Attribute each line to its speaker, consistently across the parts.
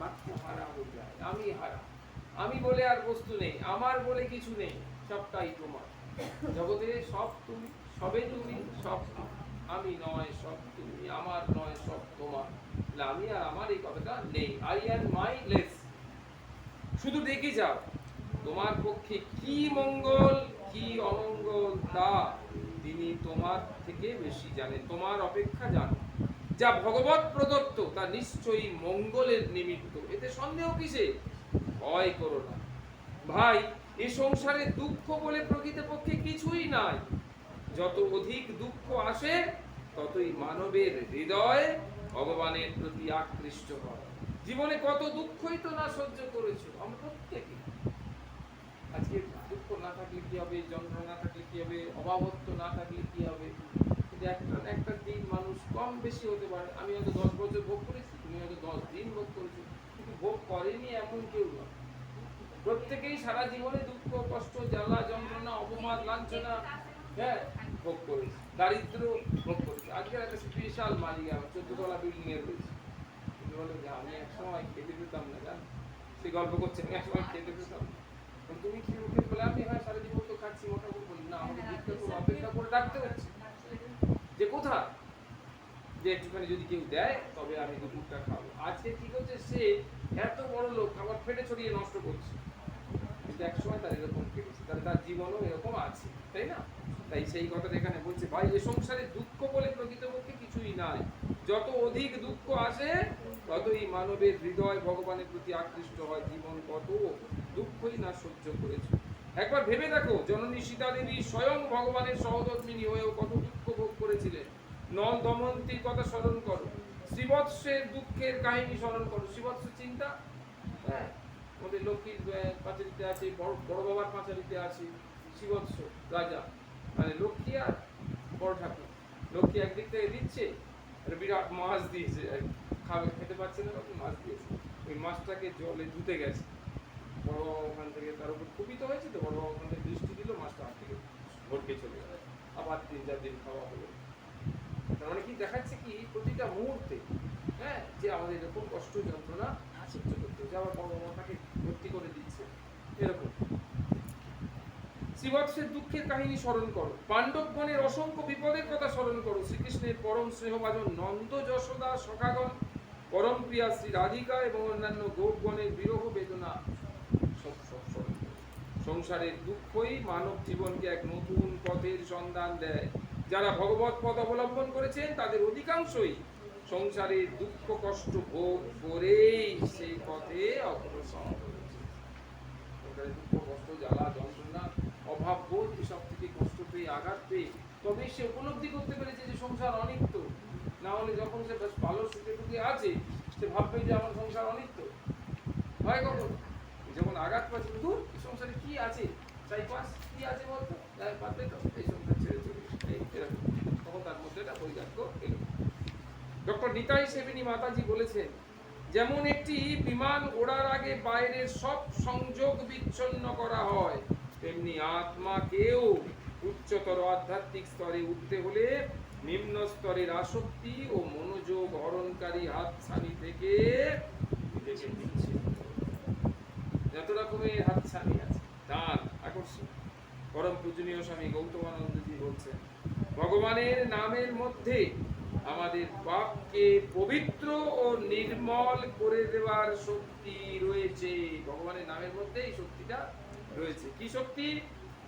Speaker 1: আত্মহারা হয়ে যায়, আমি হারা, আমি বলে আর বস্তু নেই, আমার বলে কিছু নেই, সবটাই তোমার। জগতে সব তুমি, সবে তুমি, সব তুমি। আমি নয় সব তুমি, আমার নয় সব তোমার। আমি আর আমার এই কথাটা নেই। I and my less. শুধু দেখে যাও তোমার পক্ষে কি মঙ্গল কি অমঙ্গল, তা তিনি তোমার থেকে বেশি জানেন, তোমার অপেক্ষা জানেন। যা ভগবত প্রদত্ত তা নিশ্চয়ই মঙ্গলের নিমিত্ত, এতে সন্দেহ কিসে? ভয় করো না ভাই, এই সংসারে দুঃখ বলে প্রকৃতপক্ষে কিছুই নাই। যত অধিক দুঃখ আসে ততই মানবের হৃদয় ভগবানের প্রতি আকৃষ্ট হয়। জীবনে কত দুঃখই তো না সহ্য করেছো আমরা প্রত্যেকে। আজকে দুঃখ না থাকলে কি হবে, যন্ত্রণা না থাকলে কি হবে, অভাবত্ব না থাকলে কি হবে। কিন্তু একটা দিন মানুষ কম বেশি হতে পারে। আমি হয়তো 10 বছর ভোগ করেছি, তুমি হয়তো 10 দিন ভোগ করেছো, কিন্তু ভোগ করেনি এমন কেউ নয়। প্রত্যেকেই সারা জীবনে দুঃখ কষ্ট জ্বালা যন্ত্রণা অপমান লাঞ্ছনা ভোগ করেছে, দারিদ্র ভোগ করেছে। আজকের একটা স্পেশাল মালিক আমার 14 তলা বিল্ডিং এর রয়েছে। কিন্তু বলে যে আমি একসময় খেতে পেতাম না, জান সে গল্প করছে, আমি একসময় খেতে পেতাম না। তুমি কি মুখে বলে? আমি হ্যাঁ সারা জীবন তো খাচ্ছি, মোটামুটি বলি না, আমাকে ভিক্ষা করে অপেক্ষা করে ডাকতে হচ্ছে যে কোথায়, যে একটুখানি যদি কেউ দেয় তবে আমি দুপুরটা খাবো। আজকে কি করছে সে, এত বড় লোক, খাবার ফেটে ছড়িয়ে নষ্ট করছে, কিন্তু একসময় তার এরকম কেটেছে, তার জীবনও এরকম আছে, তাই না? তাই সেই কথাটা এখানে বলছে, ভাই এ সংসারে দুঃখ বলে প্রকৃতপক্ষে কিছুই নাই। যত অধিক দুঃখ আসে ততই মানবের হৃদয় ভগবানের প্রতি আকৃষ্ট হয়। জীবন কত দুঃখই না সহ্য করেছে। একবার ভেবে দেখো, জননী সীতা দেবী স্বয়ং ভগবানের সহধর্মিণী হয়েও কত দুঃখ ভোগ করেছিলেন। নল দময়ন্তীর কথা স্মরণ করো, শ্রীবৎসের দুঃখের কাহিনী স্মরণ করো। শ্রীবৎস চিন্তা, হ্যাঁ, ওদের লক্ষ্মীর পাঁচালিতে আছে, বড় বাবার পাঁচালিতে আছে শ্রীবৎস রাজা, মানে লক্ষ্মী আর বড় ঠাকুর। লক্ষ্মী একদিক থেকে দিচ্ছে, বিরাট মাছ দিয়েছে, খাবে খেতে পারছে না, মাছ দিয়েছে। ওই মাছটাকে জলে ধুতে গেছে, বড় বাবা ওখান থেকে তার উপর কুপিত হয়েছে, তো বড় বাবা ওখান থেকে দৃষ্টি দিল, মাছটা হাত থেকে ভটকে চলে গেল। আবার 3-4 দিন খাওয়া হলো। তার মানে কি দেখাচ্ছে কি, প্রতিটা মুহূর্তে হ্যাঁ যে আমাদের এরকম কষ্ট যন্ত্রণা সহ্য করতে হচ্ছে, আবার বড় বাবাটাকে ভর্তি করে দিচ্ছে এরকম। শ্রীবৎসের দুঃখের কাহিনী স্মরণ করো, পাণ্ডবগণের অসংখ্য বিপদের কথা স্মরণ করো, শ্রীকৃষ্ণের পরম স্নেহভাজন নন্দ যশোদা সখাগণ, পরম প্রিয়া শ্রী রাধিকা এবং অন্যান্য গোপগণের বিরহ বেদনা সব স্মরণ করো। সংসারের দুঃখই মানব জীবনকে এক নতুন পথের সন্ধান দেয়। যারা ভগবত পথ অবলম্বন করেছেন তাদের অধিকাংশই সংসারের দুঃখ কষ্ট ভোগ করেই সেই পথে অগ্রসর হয়েছে। সংসারের দুঃখ কষ্ট জ্বালা যন্ত্রণা অভাব বোধ এসব থেকে কষ্ট পেয়ে আঘাত পেয়ে তবে সে উপলব্ধি করতে পেরেছে যে সংসার অনিত্য। না হলে যখন সে বেশ ভালো সুখে টুকে আছে, সে ভাববে যে আমার সংসার অনিত্য হয় কখন? যখন আঘাত পাচ্ছে, দূর সংসারে কি আছে, চাই পাঁচ কি আছে বলতো, পারবে তো এই সংসার ছেড়ে চলে এরকম, তখন তার মধ্যে একটা বৈরাগ্য এলো। ডক্টর নিতাই সেবিনী মাতাজি বলেছেন, যেমন একটি বিমান ওড়ার আগে বাইরের সব সংযোগ বিচ্ছিন্ন করা হয়, তেমনি আত্মাকেও উচ্চতর আধ্যাত্মিক স্তরে উঠতে হলে নিম্ন স্তরের আসক্তি ও মনোযোগ হরণকারী হাতছানি থেকে নিজেকে বিচ্ছিন্ন। যত রকমের হাতছানি আছে, দান আকর্ষণ। পরম পূজনীয় স্বামী গৌতমানন্দজি বলছেন, ভগবানের নামের মধ্যে আমাদের পাপকে পবিত্র ও নির্মল করে দেওয়ার শক্তি রয়েছে। ভগবানের নামের মধ্যে এই শক্তিটা রয়েছে। কি শক্তি?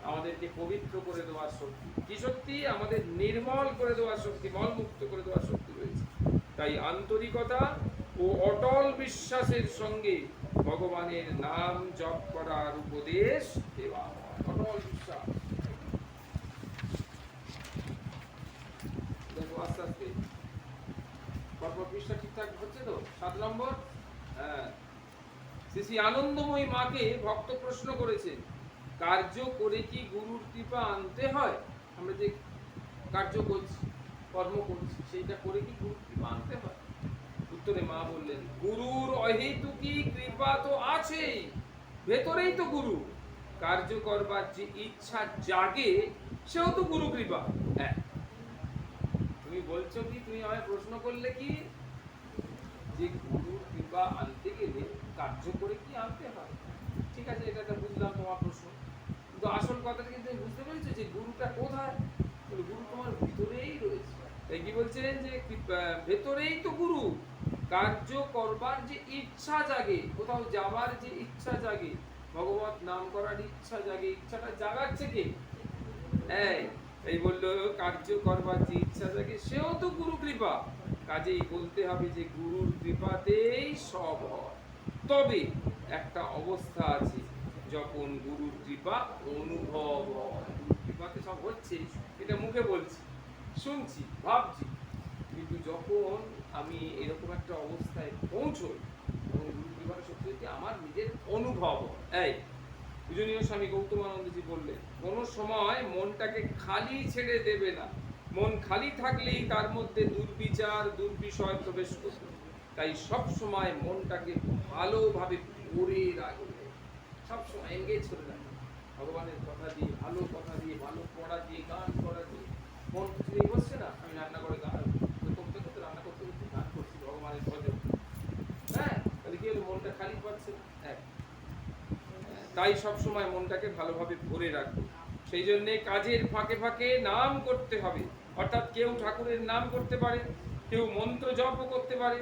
Speaker 1: আমাদেরকে পবিত্র করে দেওয়ার শক্তি। কি শক্তি? আমাদের নির্মল করে দেওয়ার শক্তি, মলমুক্ত করে দেওয়ার শক্তি রয়েছে। তাই আন্তরিকতা ও অটল বিশ্বাসের সঙ্গে ভগবানের নাম জপ করার উপদেশ দেওয়া হয়। অটল বিশ্বাস। দেখো আস্তে আস্তে পরপর পৃষ্ঠা ঠিকঠাক হচ্ছে তো। 7 নম্বর, শ্রী আনন্দময়ী মাকে ভক্ত প্রশ্ন করেছেন, কার্য করে কি গুরুর কৃপা আনতে হয়? আমরা যে কার্য করছি, কর্ম করছি, সেইটা করে কি গুরুর কৃপা আনতে হয়? উত্তরে মা বললেন, গুরুর অহেতুকী কৃপা তো আছেই, ভেতরেই তো গুরু। কার্য করবার যে ইচ্ছা জাগে সেও তো গুরু কৃপা। হ্যাঁ, তুমি বলছো কি, তুমি আমায় প্রশ্ন করলে কি যে গুরুর কৃপা আনতে গেলে কার্য করে কি আনতে হয়। ঠিক আছে, এটা তো বুঝলাম তোমার প্রশ্ন, কিন্তু আসল কথাটা কিন্তু আমি বুঝতে পেরেছি যে গুরুটা কোথায়। গুরু তোমার ভিতরেই রয়েছে। তাই কি বলছেন যে ভেতরেই তো গুরু। কার্য করবার যে ইচ্ছা জাগে, কোথাও যাবার যে ইচ্ছা জাগে, ভগবত নাম করার ইচ্ছা জাগে, ইচ্ছাটা জাগাচ্ছে কে? এই বললো কার্য করবার যে ইচ্ছা জাগে সেও তো গুরু কৃপা। কাজেই বলতে হবে যে গুরুর কৃপাতেই সব হয়। তবে একটা অবস্থা আছে, যখন গুরুর কৃপা অনুভব হয়। গুরুর কৃপাতে সব হচ্ছে, এটা মুখে বলছি, শুনছি, ভাবছি, কিন্তু যখন আমি এরকম একটা অবস্থায় পৌঁছই, তখন গুরুর কৃপাটা সত্যি সত্যি আমার নিজের অনুভব হয়। পূজনীয় স্বামী গৌতমানন্দজি বললেন, কোনো সময় মনটাকে খালি ছেড়ে দেবে না। মন খালি থাকলেই তার মধ্যে দুর্বিচার, দুর্বিষয় প্রবেশ করবে। তাই সব সময় মনটাকে ভালোভাবে ভরে রাখবে, সবসময় এঙ্গেজ করে রাখবে ভগবানের কথা দিয়ে, ভালো কথা দিয়ে, ভালো পড়া দিয়ে, গান করা দিয়ে। মন কিছু নেই বসছে না, আমি রান্না করে গান করতে করতে, রান্না করতে করতে গান করছি ভগবানের ভজন। তাহলে কি হলো? মনটা খালি পাচ্ছে। তাই সব সময় মনটাকে ভালোভাবে ভরে রাখবে। সেই জন্য কাজের ফাঁকে ফাঁকে নাম করতে হবে। অর্থাৎ কেউ ঠাকুরের নাম করতে পারে, কেউ মন্ত্র জপ করতে পারে,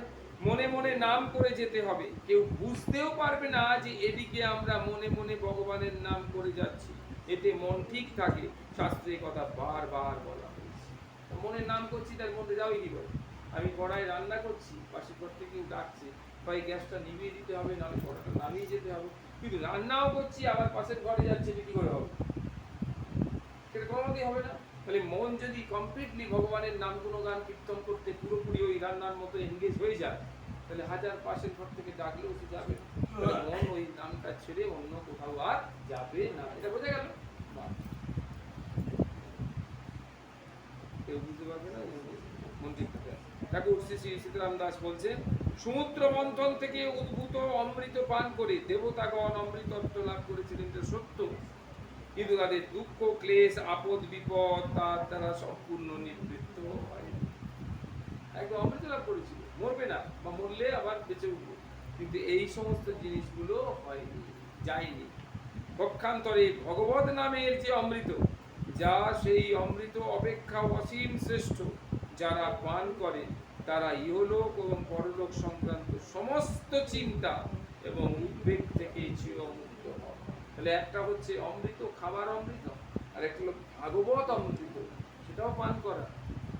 Speaker 1: মনে মনে নাম করে যেতে হবে। কেউ বুঝতেও পারবে না যে এদিকে আমরা মনে মনে ভগবানের নাম করে যাচ্ছি, এতে মন ঠিক থাকে। শাস্ত্রে কথা বারবার বলা হয়েছে। মনে নাম করছি, তার মধ্যে যাও কি করে? আমি কড়াই রান্না করছি, পাশের ঘর থেকে কেউ ডাকছে, হয় গ্যাসটা নিভিয়ে দিতে হবে, নাহলে কড়াটা নামিয়ে যেতে হবে। কিন্তু রান্নাও করছি, আবার পাশের ঘরে যাচ্ছে, এটা কি করে হবে? সেটা কোনোদিনই হবে না। তাহলে মন যদি কমপ্লিটলি ভগবানের নাম গুণগান কীর্তন করতে পুরোপুরি ওই রান্নার মতো এনগেজ হয়ে যায়, তাহলে হাজার পাশের ঘর থেকে ডাকলেও সে যাবে। মন ওই নামটা ছেড়ে অন্য কোথাও আর যাবে না। এটা বোঝা গেল? কেউ বুঝতে পারবে না, মন ঠিক থাকে। ঠাকুর শ্রী শ্রী সীতারাম দাস বলছেন, সমুদ্র মন্থন থেকে উদ্ভূত অমৃত পান করে দেবতাগণ অমৃতত্ব লাভ করেছিলেন, এটা সত্য। কিন্তু তাদের দুঃখ, ক্লেশ, আপদ, বিপদ তার দ্বারা সম্পূর্ণ নিবৃত্ত হয়। একদম অমৃত লাভ করেছিল, মরবে না, বা মরলে আবার বেঁচে উঠবে, কিন্তু এই সমস্ত জিনিসগুলো হয়নি, যায়নি। পক্ষান্তরে ভগবত নামের যে অমৃত, যা সেই অমৃত অপেক্ষা অসীম শ্রেষ্ঠ, যারা পান করে তারা ইহলোক এবং পরলোক সংক্রান্ত সমস্ত চিন্তা এবং উদ্বেগ থেকে চিরমুক্ত হয়। তাহলে একটা হচ্ছে অমৃত, খাবার অমৃত, আর একটা হলো ভাগবত অমৃত, সেটাও পান করা।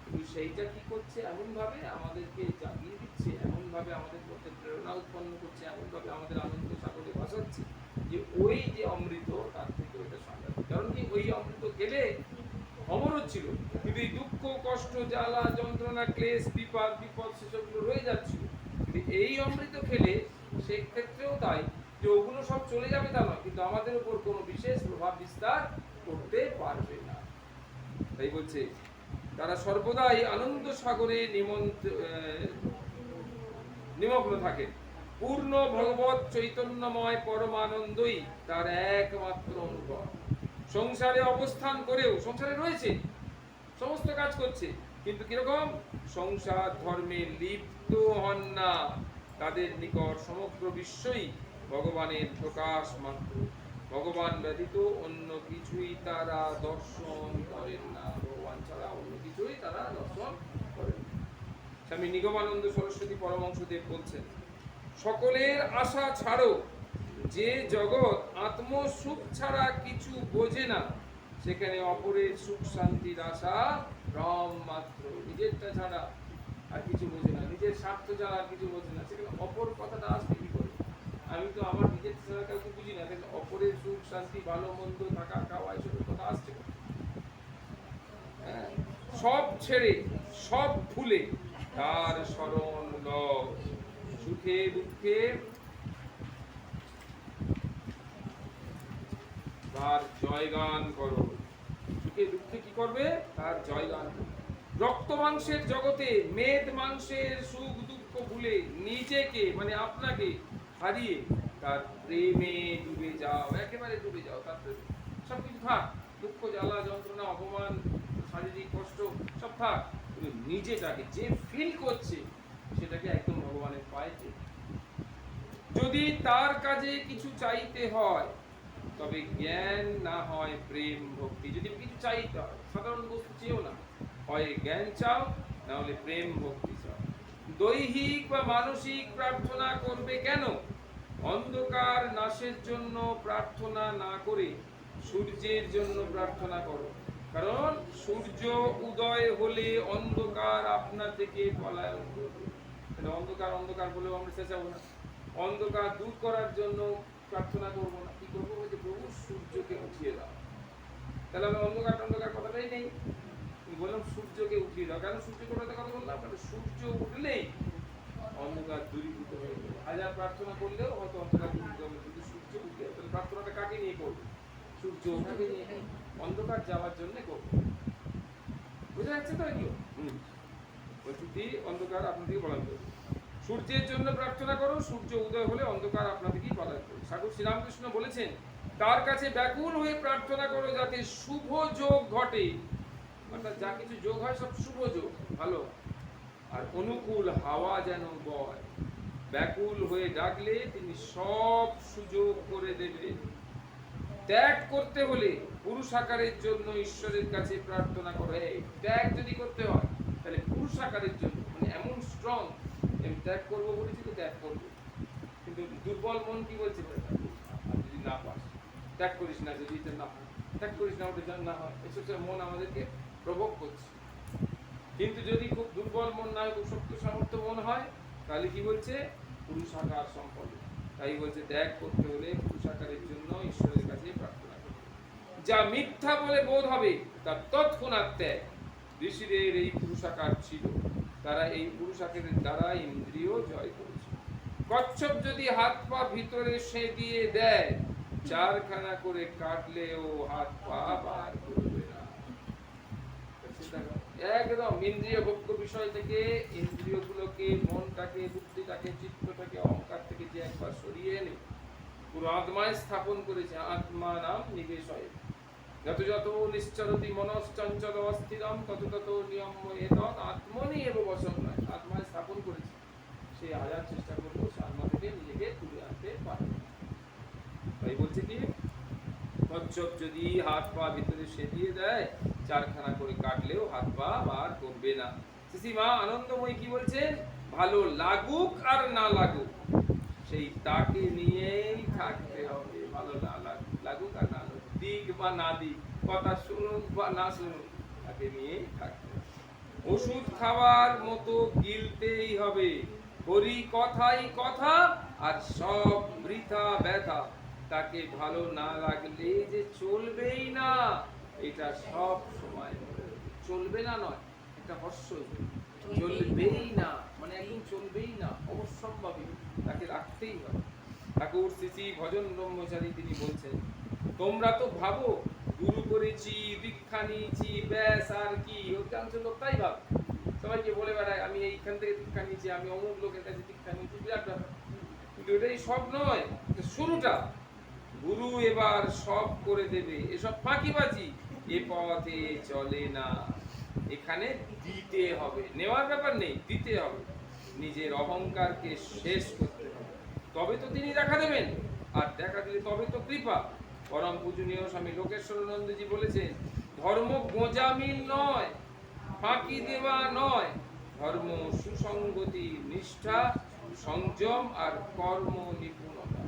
Speaker 1: কিন্তু সেইটা কি করছে? এমনভাবে আমাদেরকে জাগিয়ে দিচ্ছে, এমনভাবে আমাদের মধ্যে প্রেরণা উৎপন্ন করছে, এমনভাবে আমাদের আনন্দ সাগরে ভাসাচ্ছে যে ওই যে অমৃত, তার থেকে ওইটা সাংঘাতিক। কারণ কি, ওই অমৃত খেলে অমরও ছিল, কিন্তু এই দুঃখ, কষ্ট, জ্বালা, যন্ত্রণা, ক্লেশ, বিপদ সেসবগুলো রয়ে যাচ্ছিল। কিন্তু এই অমৃত খেলে সেক্ষেত্রেও তাই যে ওগুলো সব চলে যাবে তা নয়, কিন্তু আমাদের উপর কোনো বিশেষ প্রভাব বিস্তার করতে পারবে না। তাই বলছে, তারা সর্বদাই আনন্দ সাগরে নিমগ্ন থাকে। পূর্ণ ভগবত চৈতন্যময় পরমানন্দই তার একমাত্র অনুভব। সংসারে অবস্থান করেও, সংসারে রয়েছে, সমস্ত কাজ করছে, কিন্তু কিরকম? সংসার ধর্মে লিপ্ত হন না। তাদের নিকট সমগ্র বিশ্বই ভগবানের প্রকাশ মাত্র। ভগবান ব্যতীত অন্য কিছুই তারা দর্শন করেন না। ভগবান ছাড়া অন্য কিছুই তারা দর্শন করেন না। স্বামী নিগমানন্দ সরস্বতী পরমহংসদেব বলছেন, সকলের আশা ছাড়ো, যে জগৎ আত্ম সুখ ছাড়া কিছু বোঝে না, সেখানে অপরের সুখ শান্তির আশা ভ্রম মাত্র। নিজেরটা ছাড়া আর কিছু বোঝে না, নিজের স্বার্থ ছাড়া আর কিছু বোঝে না, সেখানে অপর কথাটা আসবে কি করে? আমি তো আমার নিজের ছাড়া কাউকে বুঝি না, কিন্তু অপরের সুখ শান্তি, ভালো মন্দ, থাকা খাওয়া, এসবের কথা আসছে। সব ছেড়ে, সব ভুলে তার শরণ লও, সুখে দুঃখে তার জয়গান করো। সুখে দুঃখে কি করবে? তার জয়গান। রক্ত মাংসের জগতে মেদ মাংসের সুখ দুঃখ ভুলে নিজেকে, মানে আপনাকে হারিয়ে তার প্রেমে ডুবে যাও, একেবারে ডুবে যাও। তার প্রেমে সবকিছু থাক, দুঃখ, জ্বালা, যন্ত্রণা, অপমান, শারীরিক কষ্ট সব থাক, কিন্তু নিজেটাকে যে ফিল করছে সেটাকে একদম ভগবানের পায়ে যদি তার কাজে কিছু চাইতে হয় তবে জ্ঞান না হয় প্রেম ভক্তি। যদি কিছু চাইতে হয়, সাধারণ বস্তু চেয়েও না, হয় জ্ঞান চাও না হলে প্রেম ভক্তি চাও। দৈহিক বা মানসিক প্রার্থনা করবে কেন? অন্ধকার নাশের জন্য প্রার্থনা না করে সূর্যের জন্য প্রার্থনা করো, কারণ সূর্য উদয় হলে অন্ধকার আপনা থেকে পলায়ন করবে। অন্ধকার অন্ধকার বলেও আমরা চেঁচাবো না, অন্ধকার দূর করার জন্য প্রার্থনা করবো না, কি করবো? যে প্রভু সূর্যকে উঠিয়ে দাও। তাহলে আমি অন্ধকার অন্ধকার কথাটাই নেই, বললাম সূর্যকে উঠিয়ে দাও। কেন সূর্যকে উঠাতে কথা বললাম? কারণ সূর্য উঠলেই অন্ধকার দূরীভূত হয়ে যাবে। হাজার প্রার্থনা করলেও হয়তো অন্ধকার দূরীভূত হবে, কিন্তু সূর্য উঠলে, তাহলে প্রার্থনাটা কাকে নিয়ে করবে? সূর্য ওঠাকে নিয়ে, অন্ধকার যাওয়ার জন্য করবে। বুঝা যাচ্ছে তো এগুলো? অন্ধকার আপনার থেকে পলায়ন করবে। সূর্যের জন্য প্রার্থনা করো, সূর্য উদয় হলে অন্ধকার আপনা থেকেই পলায়ন করবে। ঠাকুর শ্রীরামকৃষ্ণ বলেছেন, তার কাছে ব্যাকুল হয়ে প্রার্থনা করো যাতে শুভ যোগ ঘটে, অর্থাৎ যা কিছু যোগ হয় সব শুভ যোগ, ভালো, আর অনুকূল হাওয়া যেন বয়। ব্যাকুল হয়ে ডাকলে তিনি সব সুযোগ করে দেবেন। ত্যাগ করতে হলে পুরুষাকারের জন্য ঈশ্বরের কাছে প্রার্থনা করে। ত্যাগ যদি করতে হয় তাহলে পুরুষাকারের জন্য, মানে এমন স্ট্রং, আমি ত্যাগ করবো বলেছি তো ত্যাগ করবো। কিন্তু দুর্বল মন কি বলছে? যদি না পাস ত্যাগ করিস না, যদি এটা না হয় ত্যাগ করিস না, ওটা না হয়, এসব মন আমাদেরকে প্রভোগ করছে। কিন্তু যদি খুব দুর্বল মন না হয়, খুব শক্ত সামর্থ্য মন হয়, তাহলে কি বলছে? পুরুষাকার সম্পন্ন। তাই বলছে ত্যাগ করতে হলে পুরুষাকারের জন্য ঈশ্বরের কাছে প্রার্থনা করতে। যা মিথ্যা বলে বোধ হবে তার তৎক্ষণাৎ ত্যাগ। ঋষিদের এই পুরুষাকার ছিল, তারা এই পুরুষাকারের দ্বারা ইন্দ্রিয় জয় করেছে। কচ্ছপ যদি হাত পা ভিতরে সে দিয়ে দেয়, চারখানা করে কাটলেও হাত পা বার করবে না। একদম ইন্দ্রিয় ভোগ্য বিষয় থেকে ইন্দ্রিয়গুলোকে, মনটাকে, বুদ্ধিটাকে, চিত্তটাকে অহংকার থেকে যে একবার সরিয়ে এনে পুরো আত্মায় স্থাপন করেছে, আত্মা নাম নিবেশয়। যত যত নিশ্চরতি মনশ্চঞ্চল অস্থিরম তত তত নিয়ম এতৎ আত্মনি এব বশম নয়। আত্মায় স্থাপন করেছে, সে হাজার চেষ্টা করলেও সে আত্মা থেকে নিজেকে তুলে আনতে পারে। তাই বলছে কি, কচ্ছপ যদি হাত পা ভিতরে সে দিয়ে দেয়, চারখানা করে কাটলেও হাত পা বার করবে না। শ্রীমা আনন্দময়ী কি বলছেন? ভালো লাগুক আর না লাগুক, সেই তাকে নিয়েই থাকতে হবে। ভালো না লাগুক, লাগুক আর না লাগুক, দিক বা না দিক, কথা শুনুক বা না শুনুক, তাকে নিয়েই থাকতে হবে। ওষুধ খাওয়ার মতো গিলতেই হবে। হরি কথাই কথা আর সব বৃথা ব্যথা। তাকে ভালো না লাগলে যে চলবেই না, এটা সব সময় চলবে না নয়, এটা হর্ষ, চলবেই না মানে একদম চলবেই না, অবশ্যম্ভাবী, তাকে রাখতেই হবে। ঠাকুর শ্রী ভজন ব্রহ্মচারী তিনি বলছেন, তোমরা তো ভাবো গুরু করেছি, দীক্ষা নিয়েছি, ব্যাস আর কি। অধিকাংশ লোক তাই ভাব, সবাইকে বলে বেড়ায় আমি এইখান থেকে দীক্ষা নিয়েছি, আমি অমুক লোকের কাছে দীক্ষা নিয়েছি, বিরাট ব্যাপার। কিন্তু এটাই সব নয়, শুরুটা। গুরু এবার সব করে দেবে, এসব ফাঁকিবাজি এ পথে চলে না। এখানে দিতে হবে, নেওয়ার ব্যাপার নেই, দিতে হবে। নিজের অহংকারকে শেষ করতে হবে, তবে তো তিনি দেখা দেবেন, আর দেখা দিলে তবে তো কৃপা। পরম পূজনীয় স্বামী লোকেশ্বরানন্দজি বলেছেন, ধর্ম গোঁজামিল নয়, ফাঁকি দেওয়া নয়, ধর্ম সুসংগতি, নিষ্ঠা, সংযম আর কর্ম নিপুণতা।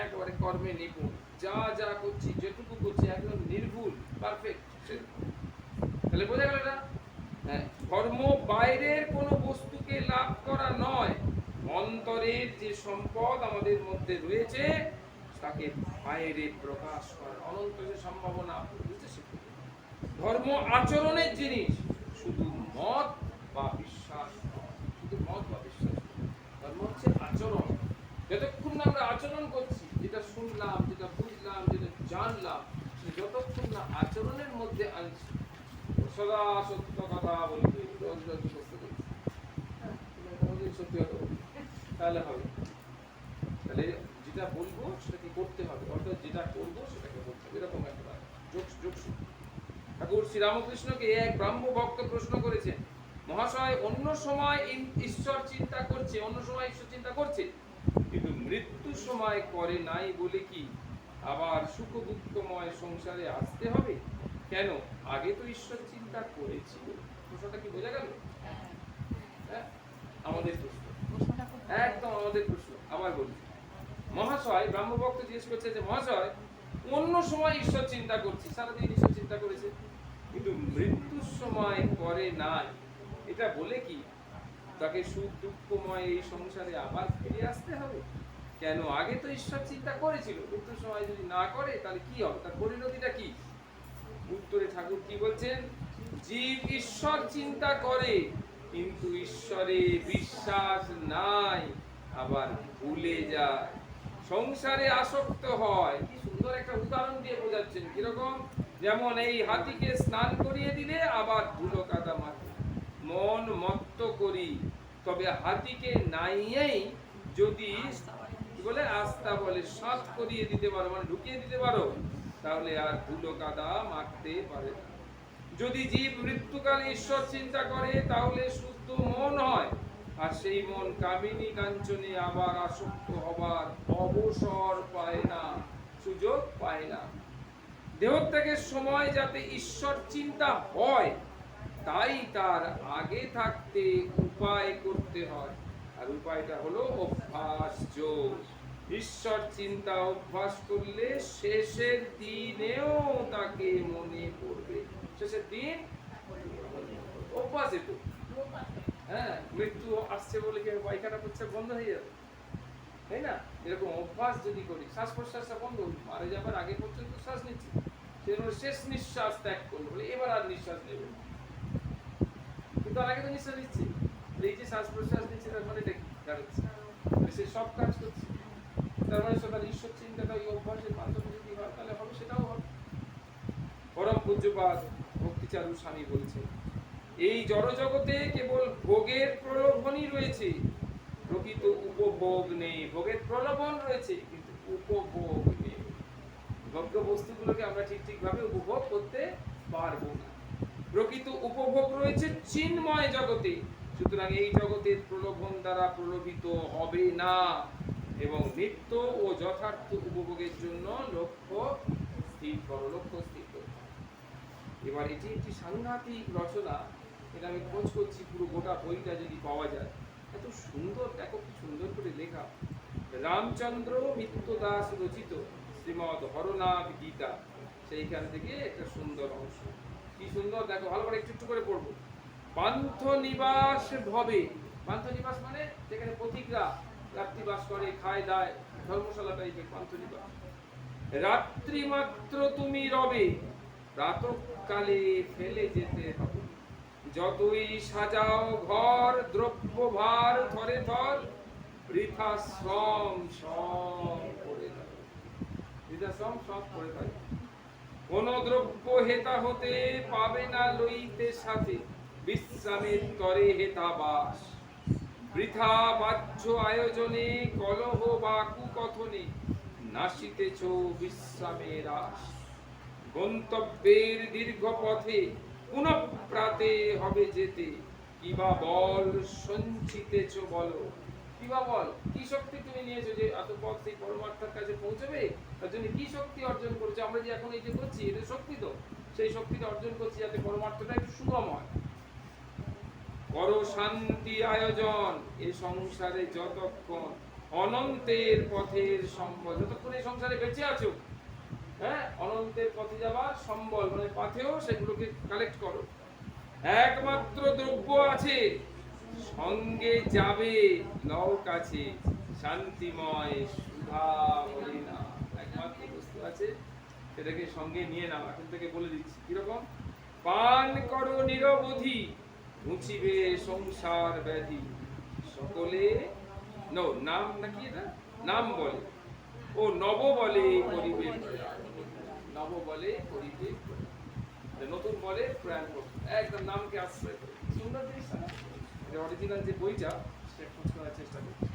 Speaker 1: একেবারে কর্মে নিপুণ, যা যা করছি, যেটুকু করছি একদম নির্ভুল, পারফেক্ট। তাহলে বোঝা গেল না? হ্যাঁ, ধর্ম বাইরের কোনো বস্তুকে লাভ করা নয়, অন্তরের যে সম্পদ আমাদের মধ্যে রয়েছে তাকে বাইরে প্রকাশ করা, অনন্ত যে সম্ভাবনা বুঝতে শিখতে। ধর্ম আচরণের জিনিস, শুধু মত বা বিশ্বাস নয়, শুধু মত বা বিশ্বাস। ধর্ম হচ্ছে আচরণ। যতক্ষণ না আমরা আচরণ করছি, যেটা শুনলাম, যেটা বুঝলাম, যেটা জানলাম, যতক্ষণ না আচরণের মধ্যে আনছি, সদা সত্য কথা বলবে, রোজ রোজ করতে বলছি, সত্যি কথা বলবে, তাহলে হবে। তাহলে যেটা বলবো সেটাকে করতে হবে, অর্থাৎ যেটা করবো সেটাকে করতে হবে, এরকম একটা যোগ। ঠাকুর শ্রীরামকৃষ্ণকে এক ব্রাহ্ম ভক্ত প্রশ্ন করেছেন, মহাশয় অন্য সময় ঈশ্বর চিন্তা করছে, অন্য সময় ঈশ্বর চিন্তা করছে, কিন্তু মৃত্যু সময় করে নাই বলে কি আবার সুখ দুঃখময় সংসারে আসতে হবে? কেন? আগে তো ঈশ্বর চিন্তা করেছিল। প্রশ্নটা কি বোঝা গেল? হ্যাঁ, আমাদের প্রশ্ন, একদম আমাদের প্রশ্ন। আবার বলি, মহাশয় ব্রাহ্মভক্ত জিজ্ঞেস করছে যে মহাশয়, অন্য সময় ঈশ্বর চিন্তা করছি, সারাদিন ঈশ্বর চিন্তা করেছে, কিন্তু মৃত্যুর সময় করে নাই, এটা বলে কি তাকে সুখ দুঃখময় এই সংসারে আবার ফিরে আসতে হবে? কেন? আগে তো ঈশ্বর চিন্তা করেছিল, মৃত্যুর সময় যদি না করে তাহলে কি হবে, তার পরিণতিটা কি? উত্তরে ঠাকুর কি বলছেন? জীব ঈশ্বর চিন্তা করে, কিন্তু ঈশ্বরে বিশ্বাস নাই, আবার ভুলে যায়, সংসারে আসক্ত হয়। কি সুন্দর একটা উদাহরণ দিয়ে বোঝাচ্ছেন, কিরকম? যেমন এই হাতিকে স্নান করিয়ে দিলে আবার ধুলো কাদা মাটি, মন মত্ত করি, তবে হাতিকে নাইয়েই যদি কি বলে আস্থা বলে সাত করিয়ে দিতে পারো, মানে ঢুকিয়ে দিতে পারো, তাহলে আর ধুলো কাদা মারতে পারে না। যদি জীব মৃত্যুকালে ঈশ্বর চিন্তা করে তাহলে শুদ্ধ মন হয়, আর সেই মন কামিনী কাঞ্চনে আবার আসক্ত হবার অবসর পায় না, সুযোগ পায় না। দেহত্যাগের সময় যাতে ঈশ্বর চিন্তা হয়, তাই তার আগে থাকতে উপায় করতে হয়, আর উপায়টা হলো অভ্যাস যোগ। ঈশ্বর চিন্তা অভ্যাস করলে শেষের দিনেও তাকে মনে পড়বে। শেষের দিন অভ্যাস, একটু হ্যাঁ, মৃত্যু আসছে বলে কি পায়খানা প্রস্রাব বন্ধ হয়ে যাবে? তাই না? এরকম অভ্যাস যদি করি, শ্বাস প্রশ্বাসটা বন্ধ, মারা যাবার আগে পর্যন্ত শ্বাস নিচ্ছি, সেজন্য শেষ নিঃশ্বাস ত্যাগ করলো বলে এবার আর নিঃশ্বাস নেবে না, কিন্তু তার আগে তো নিঃশ্বাস নিচ্ছি। এই যে শ্বাস প্রশ্বাস নিচ্ছে, তার মানে এটা কি দাঁড়াচ্ছে? সে সব কাজ করছে, তার মানে সবার ঈশ্বর চিন্তাটা ওই অভ্যাসের মাধ্যমে যদি হয় তাহলে হবে, সেটাও হবে। পরম পূজ্যপাদ ভক্তিচারু স্বামী বলছেন, এই জড়জগতে কেবল ভোগের প্রলোভনই রয়েছে, প্রকৃত উপভোগ নেই। ভোগের প্রলোভন রয়েছে কিন্তু উপভোগ নেই। ভোগ্য বস্তুগুলোকে আমরা ঠিকভাবে উপভোগ করতে পারবো না। প্রকৃত উপভোগ রয়েছে চিন্ময় জগতে, সুতরাং এই জগতের প্রলোভন দ্বারা প্রলোভিত হবে না, এবং নিত্য ও যথার্থ উপভোগের জন্য লক্ষ্য স্থির করো, লক্ষ্য স্থির করো। এবার এটি একটি সাংঘাতিক রচনা, এটা আমি খোঁজ করছি পুরো গোটা বইটা যদি পাওয়া যায়। এত সুন্দর, দেখো কি সুন্দর করে লেখা। রামচন্দ্র মিত্র দাস রচিত শ্রীমদ হরনাথ গীতা, সেইখান থেকে একটা সুন্দর অংশ। কি সুন্দর দেখো, ভালো করে একটু একটু করে পড়বো। পান্থ নিবাস ভবে, পান্থ নিবাস মানে যেখানে পথিকরা রাত্রিবাস করে, খায় দায়, ধর্মশালা টাইপের পান্থ নিবাস। রাত্রি মাত্র তুমি রবে, প্রাতঃকালে ফেলে যেতে হবে। যতই সাজাও ঘর, দ্রব্য ভার থরে থর, বৃথা শ্রম সব করে থাকে, বৃথা শ্রম সব করে থাকে। কোন দ্রব্য হেতা হতে পাবে না লইতে সাথে, বিশ্রামের তরে হেতা বাস। বৃথা বাহ্য আয়োজনে কলহ বা কুকথনে, নাসিতেছ বিশ্রামের আস। গন্তব্যের দীর্ঘ পথে পুনঃপ্রাতে হবে যেতে, কিবা বল সঞ্চিতেছ বলো। কিবা বল, কি শক্তি তুমি নিয়েছো যে এত পথ সেই পরমাত্মার কাছে পৌঁছবে? তার জন্য কি শক্তি অর্জন করেছো? আমরা যে এখন এই যে করছি, এটা শক্তি তো, সেই শক্তিটা অর্জন করছি যাতে পরমাত্মাটা একটু সুগম হয়। করো শান্তি আয়োজন এ সংসারে যতক্ষণ, অনন্তের পথের সম্বল, যতক্ষণ এই সংসারে বেঁচে আছো, হ্যাঁ, অনন্তের পথে যাবার সম্বল মানে পাথেও সেগুলোকে কালেক্ট করো। একমাত্র দ্রব্য আছে, সঙ্গে যাবে লও কাছে, শান্তিময় সুধা বলে না। একমাত্র বস্তু আছে, সেটাকে সঙ্গে নিয়ে নাও। এখন থেকে বলে দিচ্ছি কিরকম। পান করো নিরবধি, মুছিবে সংসার ব্যাধি, সকলে নাম নাকি এটা নাম বলে, ও নব বলে করিবে প্রয়াণ, নব বলে করিবে প্রয়াণ, নতুন বলে প্রয়াণ করবে, একদম নামকে আশ্রয় করে। সুন্দর জিনিস, অরিজিনাল যে বইটা সেটা খোঁজ করার চেষ্টা করছি।